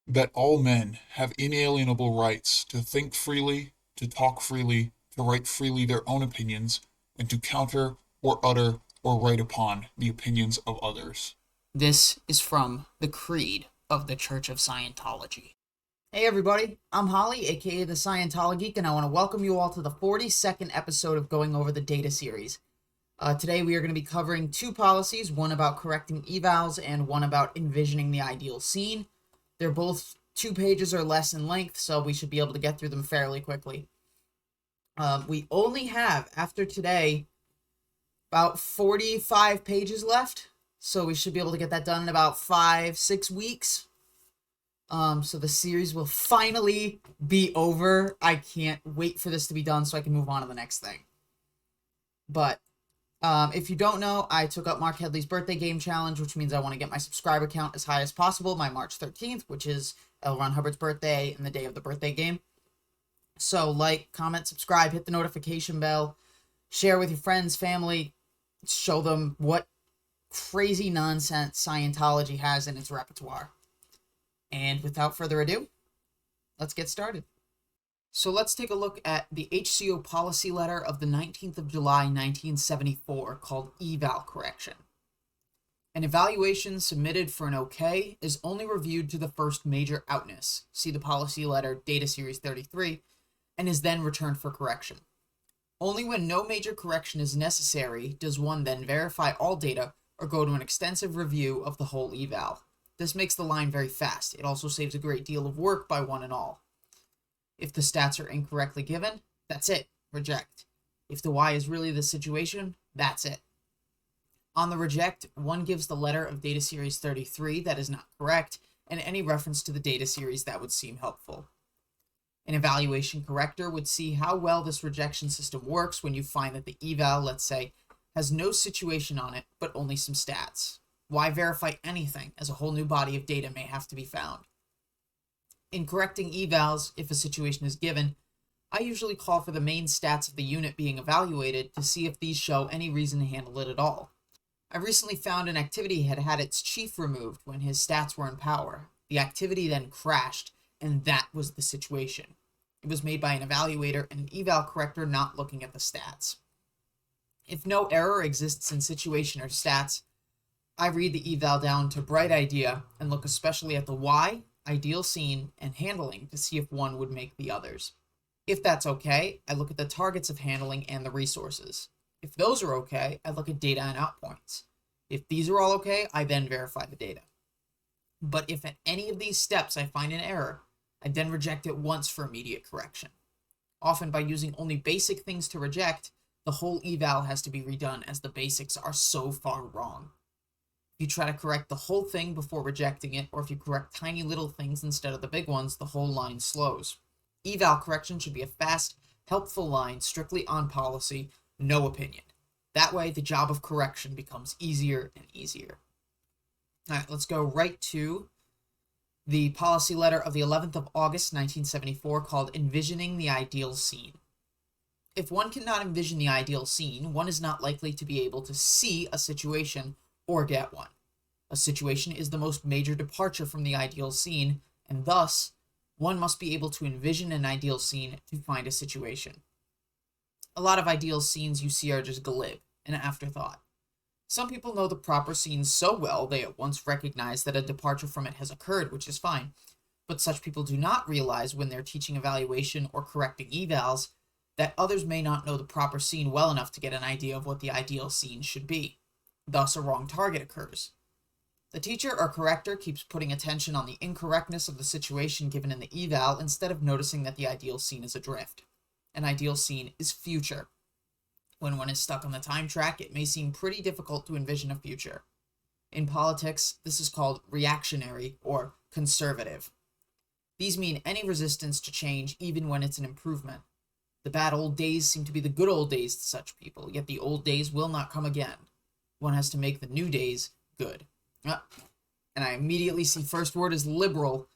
that all men have inalienable rights to think freely, to talk freely, to write freely their own opinions, and to counter or utter or write upon the opinions of others. This is from the Creed of the Church of Scientology. Hey everybody, I'm Holly, aka the ScientoloGeek, and I want to welcome you all to the 42nd episode of Going Over the Data series. Today we are going to be covering two policies, one about correcting evals and one about envisioning the ideal scene. They're both 2 pages or less in length, so we should be able to get through them fairly quickly. We only have, after today, about 45 pages left, so we should be able to get that done in about 5-6 weeks. So the series will finally be over. I can't wait for this to be done so I can move on to the next thing. But if you don't know, I took up Mark Headley's birthday game challenge, which means I want to get my subscriber count as high as possible by March 13th, which is L. Ron Hubbard's birthday and the day of the birthday game. So like, comment, subscribe, hit the notification bell, share with your friends, family, show them what crazy nonsense Scientology has in its repertoire. And without further ado, let's get started. So let's take a look at the HCO policy letter of the 19th of July, 1974, called Eval Correction. An evaluation submitted for an OK is only reviewed to the first major outness, see the policy letter Data Series 33, and is then returned for correction. Only when no major correction is necessary does one then verify all data or go to an extensive review of the whole eval. This makes the line very fast. It also saves a great deal of work by one and all. If the stats are incorrectly given, that's it, reject. If the Y is really the situation, that's it. On the reject, one gives the letter of data series 33 that is not correct, and any reference to the data series that would seem helpful. An evaluation corrector would see how well this rejection system works when you find that the eval, let's say, has no situation on it, but only some stats. Why verify anything, as a whole new body of data may have to be found? In correcting evals, if a situation is given, I usually call for the main stats of the unit being evaluated to see if these show any reason to handle it at all. I recently found an activity had had its chief removed when his stats were in power. The activity then crashed, and that was the situation. It was made by an evaluator and an eval corrector not looking at the stats. If no error exists in situation or stats, I read the eval down to bright idea and look especially at the why, ideal scene, and handling to see if one would make the others. If that's okay, I look at the targets of handling and the resources. If those are okay, I look at data and outpoints. If these are all okay, I then verify the data. But if at any of these steps I find an error, I then reject it once for immediate correction. Often by using only basic things to reject, the whole eval has to be redone as the basics are so far wrong. If you try to correct the whole thing before rejecting it, or if you correct tiny little things instead of the big ones, the whole line slows. Eval correction should be a fast, helpful line, strictly on policy, no opinion. That way, the job of correction becomes easier and easier. Alright, let's go right to the policy letter of the 11th of August, 1974, called Envisioning the Ideal Scene. If one cannot envision the ideal scene, one is not likely to be able to see a situation or get one. A situation is the most major departure from the ideal scene, and thus, one must be able to envision an ideal scene to find a situation. A lot of ideal scenes you see are just glib, an afterthought. Some people know the proper scene so well they at once recognize that a departure from it has occurred, which is fine. But such people do not realize when they're teaching evaluation or correcting evals that others may not know the proper scene well enough to get an idea of what the ideal scene should be. Thus, a wrong target occurs. The teacher or corrector keeps putting attention on the incorrectness of the situation given in the eval instead of noticing that the ideal scene is adrift. An ideal scene is future. When one is stuck on the time track, it may seem pretty difficult to envision a future. In politics, this is called reactionary or conservative. These mean any resistance to change even when it's an improvement. The bad old days seem to be the good old days to such people, yet the old days will not come again. One has to make the new days good. And I immediately see first word is liberal,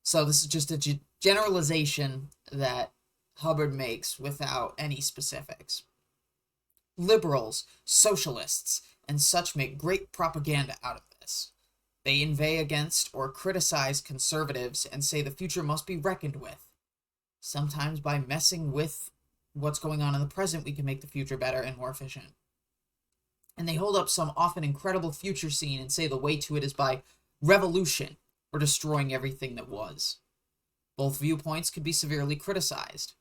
so this is just a generalization that Hubbard makes without any specifics. Liberals, socialists, and such make great propaganda out of this. They inveigh against or criticize conservatives and say the future must be reckoned with. Sometimes by messing with what's going on in the present, we can make the future better and more efficient. And they hold up some often incredible future scene and say the way to it is by revolution or destroying everything that was. Both viewpoints could be severely criticized.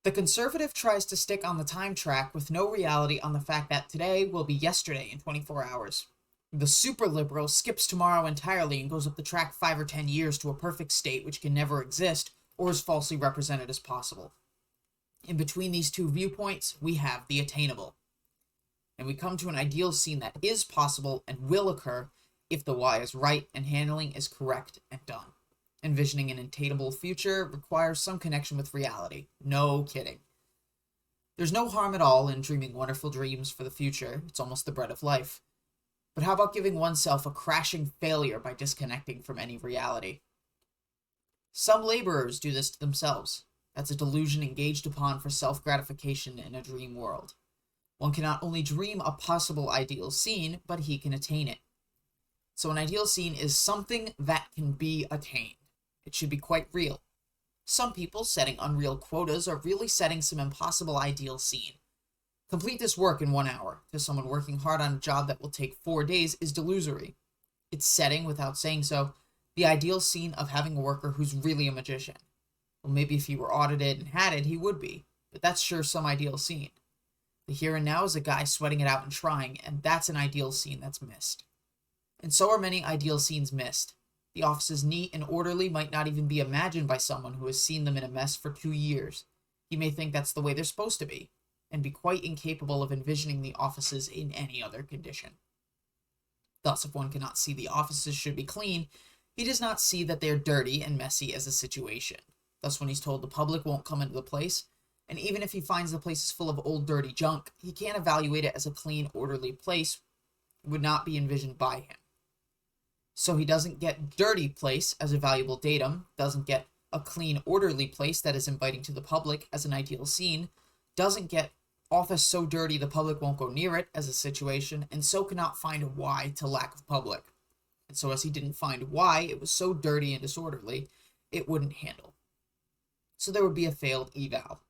The conservative tries to stick on the time track with no reality on the fact that today will be yesterday in 24 hours. The super liberal skips tomorrow entirely and goes up the track 5 or 10 years to a perfect state which can never exist or is falsely represented as possible. In between these two viewpoints, we have the attainable. And we come to an ideal scene that is possible and will occur if the why is right and handling is correct and done. Envisioning an attainable future requires some connection with reality. No kidding. There's no harm at all in dreaming wonderful dreams for the future. It's almost the bread of life. But how about giving oneself a crashing failure by disconnecting from any reality? Some laborers do this to themselves. That's a delusion engaged upon for self-gratification in a dream world. One can not only dream a possible ideal scene, but he can attain it. So an ideal scene is something that can be attained. It should be quite real. Some people setting unreal quotas are really setting some impossible ideal scene. Complete this work in 1 hour. To someone working hard on a job that will take 4 days is delusory. It's setting, without saying so, the ideal scene of having a worker who's really a magician. Well, maybe if he were audited and had it, he would be. But that's sure some ideal scene. The here and now is a guy sweating it out and trying, and that's an ideal scene that's missed. And so are many ideal scenes missed. The offices neat and orderly might not even be imagined by someone who has seen them in a mess for 2 years. He may think that's the way they're supposed to be, and be quite incapable of envisioning the offices in any other condition. Thus, if one cannot see the offices should be clean, he does not see that they are dirty and messy as a situation. Thus, when he's told the public won't come into the place, and even if he finds the place is full of old dirty junk, he can't evaluate it as a clean, orderly place. It would not be envisioned by him. So he doesn't get dirty place as a valuable datum, doesn't get a clean, orderly place that is inviting to the public as an ideal scene, doesn't get office so dirty the public won't go near it as a situation, and so cannot find a why to lack of public. And so as he didn't find why it was so dirty and disorderly, it wouldn't handle. So there would be a failed eval.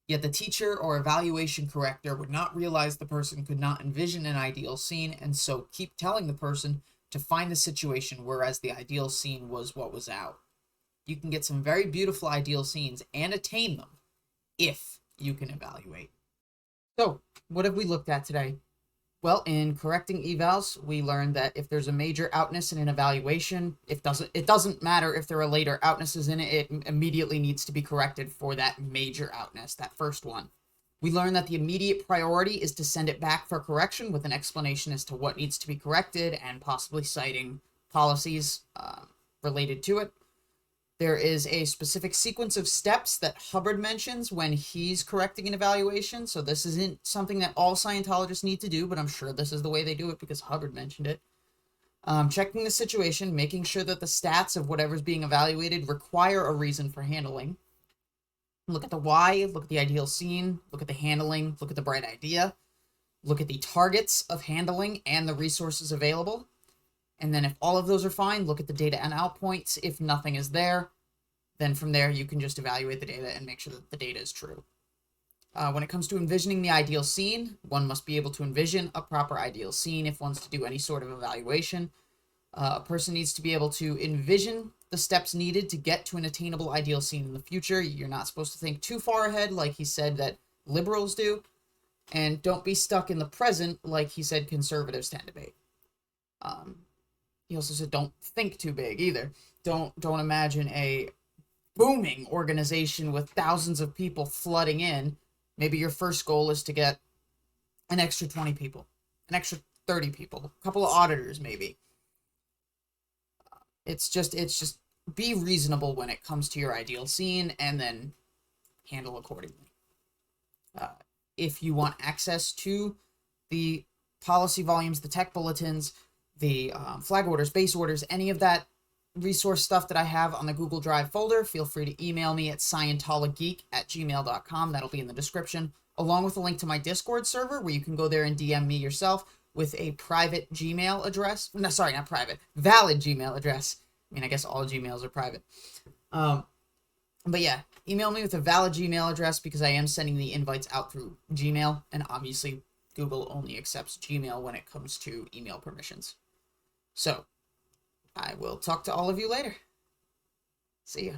Yet the teacher or evaluation corrector would not realize the person could not envision an ideal scene, and so keep telling the person to find the situation, whereas the ideal scene was what was out. You can get some very beautiful ideal scenes and attain them if you can evaluate. So, what have we looked at today? Well, in correcting evals, we learned that if there's a major outness in an evaluation, it doesn't matter if there are later outnesses in it, it immediately needs to be corrected for that major outness, that first one. We learned that the immediate priority is to send it back for correction with an explanation as to what needs to be corrected and possibly citing policies related to it. There is a specific sequence of steps that Hubbard mentions when he's correcting an evaluation. So this isn't something that all Scientologists need to do, but I'm sure this is the way they do it because Hubbard mentioned it. Checking the situation, making sure that the stats of whatever's being evaluated require a reason for handling. Look at the why, look at the ideal scene, look at the handling, look at the bright idea, look at the targets of handling and the resources available. And then if all of those are fine, look at the data and outpoints. If nothing is there, then from there you can just evaluate the data and make sure that the data is true. When it comes to envisioning the ideal scene, one must be able to envision a proper ideal scene if one's to do any sort of evaluation. A person needs to be able to envision the steps needed to get to an attainable ideal scene in the future. You're not supposed to think too far ahead like he said that liberals do. And don't be stuck in the present like he said conservatives tend to be. He also said don't think too big either. Don't imagine a booming organization with thousands of people flooding in. Maybe your first goal is to get an extra 20 people, an extra 30 people, a couple of auditors maybe. It's just be reasonable when it comes to your ideal scene and then handle accordingly. If you want access to the policy volumes, the tech bulletins, the flag orders, base orders, any of that resource stuff that I have on the Google Drive folder, feel free to email me at scientologeek@gmail.com. That'll be in the description, along with a link to my Discord server where you can go there and DM me yourself, with a private Gmail address. No, sorry, not private. Valid Gmail address. I mean, I guess all Gmails are private. But yeah, email me with a valid Gmail address because I am sending the invites out through Gmail, and obviously Google only accepts Gmail when it comes to email permissions. So, I will talk to all of you later. See ya.